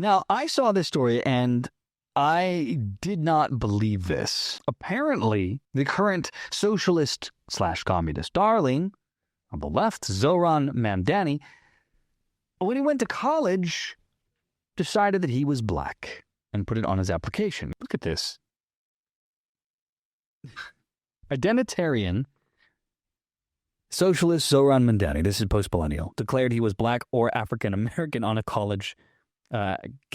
Now, I saw this story and I did not believe this. Apparently, the current socialist/communist darling on the left, Zohran Mamdani, when he went to college, decided that he was black and put it on his application. Look at this. Identitarian socialist Zohran Mamdani, this is post-millennial, declared he was black or African American on a college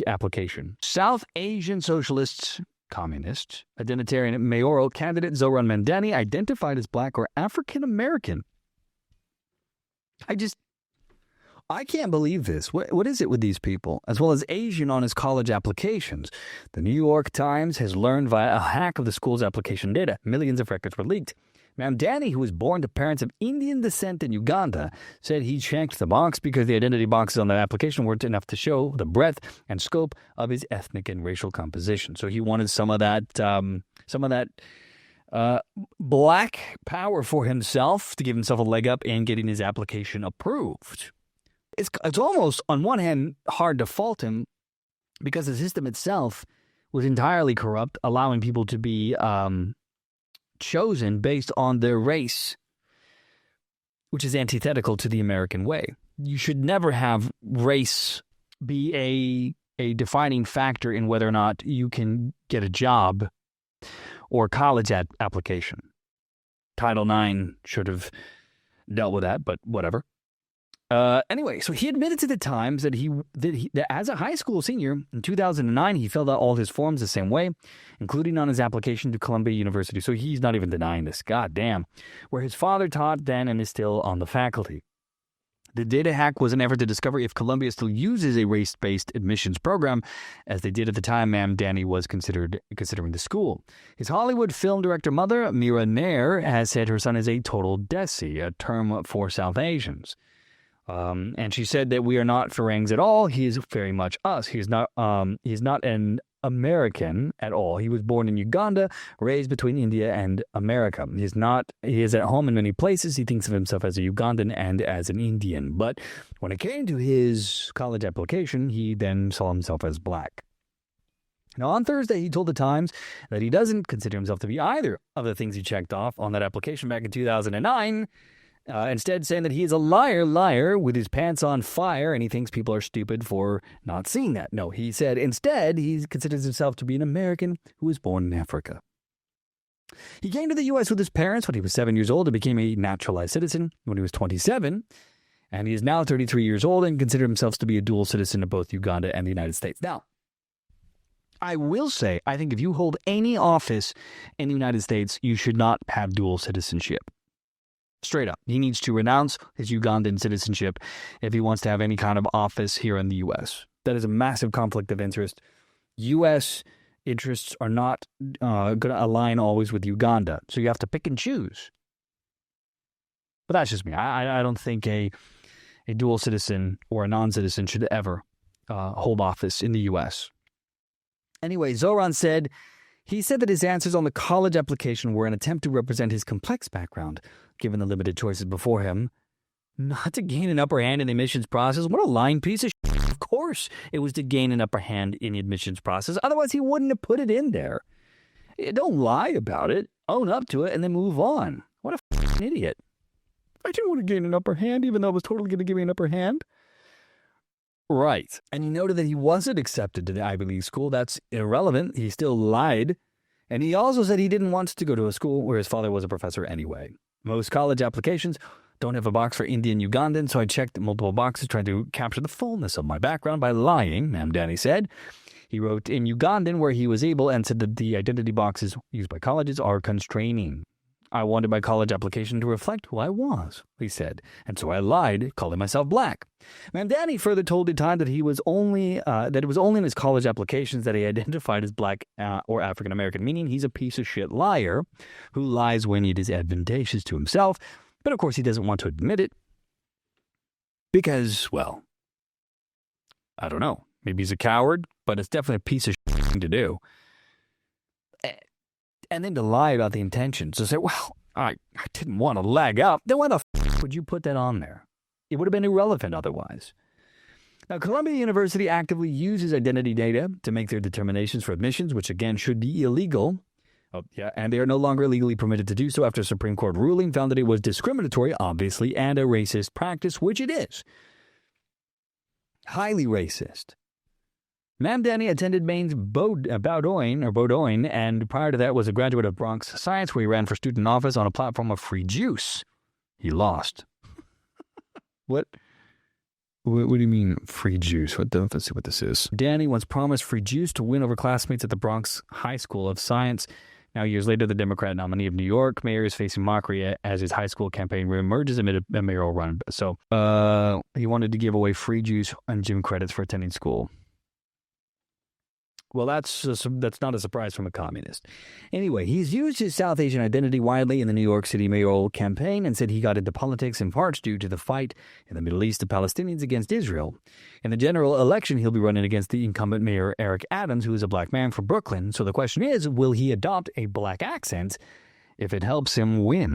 application. South Asian socialist, communist, identitarian mayoral candidate Zohran Mamdani identified as black or African American. I can't believe this. What is it with these people? As well as Asian on his college applications. The New York Times has learned via a hack of the school's application data. Millions of records were leaked. Mamdani, who was born to parents of Indian descent in Uganda, said he checked the box because the identity boxes on the application weren't enough to show the breadth and scope of his ethnic and racial composition. So he wanted some of that black power for himself to give himself a leg up in getting his application approved. It's almost, on one hand, hard to fault him because the system itself was entirely corrupt, allowing people to be chosen based on their race, which is antithetical to the American way. You should never have race be a defining factor in whether or not you can get a job or college application. Title IX should have dealt with that, but whatever. Anyway, so he admitted to the Times that that as a high school senior in 2009, he filled out all his forms the same way, including on his application to Columbia University. So he's not even denying this. God damn. Where his father taught then and is still on the faculty. The data hack was an effort to discover if Columbia still uses a race-based admissions program, as they did at the time Mamdani was considering the school. His Hollywood film director mother, Mira Nair, has said her son is a total Desi, a term for South Asians. And she said that we are not Farangs at all. He is very much us. He's not an American at all. He was born in Uganda, raised between India and America. He is at home in many places. He thinks of himself as a Ugandan and as an Indian. But when it came to his college application, he then saw himself as black. Now, on Thursday, he told the Times that he doesn't consider himself to be either of the things he checked off on that application back in 2009. Instead saying that he is a liar with his pants on fire, and he thinks people are stupid for not seeing that. No, he said instead he considers himself to be an American who was born in Africa. He came to the U.S. with his parents when he was 7 years old and became a naturalized citizen when he was 27, and he is now 33 years old and considers himself to be a dual citizen of both Uganda and the United States. Now, I will say, I think if you hold any office in the United States, you should not have dual citizenship. Straight up. He needs to renounce his Ugandan citizenship if he wants to have any kind of office here in the U.S. That is a massive conflict of interest. U.S. interests are not going to align always with Uganda, so you have to pick and choose. But that's just me. I don't think a dual citizen or a non-citizen should ever hold office in the U.S. Anyway, Zohran said that his answers on the college application were an attempt to represent his complex background, given the limited choices before him, not to gain an upper hand in the admissions process. What a lying piece of shit. Of course it was to gain an upper hand in the admissions process. Otherwise, he wouldn't have put it in there. Don't lie about it. Own up to it and then move on. What a f***ing idiot. I didn't want to gain an upper hand, even though it was totally going to give me an upper hand. Right. And he noted that he wasn't accepted to the Ivy League school. That's irrelevant. He still lied. And he also said he didn't want to go to a school where his father was a professor anyway. Most college applications don't have a box for Indian-Ugandan, so I checked multiple boxes trying to capture the fullness of my background by lying, Mamdani said. He wrote in Ugandan where he was able and said that the identity boxes used by colleges are constraining. I wanted my college application to reflect who I was, he said, and so I lied, calling myself black. Mamdani further told the Times that it was only in his college applications that he identified as black or African American, meaning he's a piece of shit liar who lies when it is advantageous to himself. But of course, he doesn't want to admit it because, well, I don't know. Maybe he's a coward, but it's definitely a piece of shit thing to do. And then to lie about the intentions, to say, well, I didn't want to lag up. Then why the f*** would you put that on there? It would have been irrelevant otherwise. Now, Columbia University actively uses identity data to make their determinations for admissions, which again should be illegal. Oh, yeah, and they are no longer legally permitted to do so after a Supreme Court ruling found that it was discriminatory, obviously, and a racist practice, which it is. Highly racist. Mamdani attended Maine's Bowdoin, and prior to that was a graduate of Bronx Science, where he ran for student office on a platform of free juice. He lost. What do you mean, free juice? Let's see what this is. Danny once promised free juice to win over classmates at the Bronx High School of Science. Now, years later, the Democrat nominee of New York mayor is facing mockery as his high school campaign reemerges amid a mayoral run. So, he wanted to give away free juice and gym credits for attending school. Well, that's not a surprise from a communist. Anyway, he's used his South Asian identity widely in the New York City mayoral campaign and said he got into politics in part due to the fight in the Middle East of Palestinians against Israel. In the general election, he'll be running against the incumbent mayor Eric Adams, who is a black man from Brooklyn. So the question is, will he adopt a black accent if it helps him win?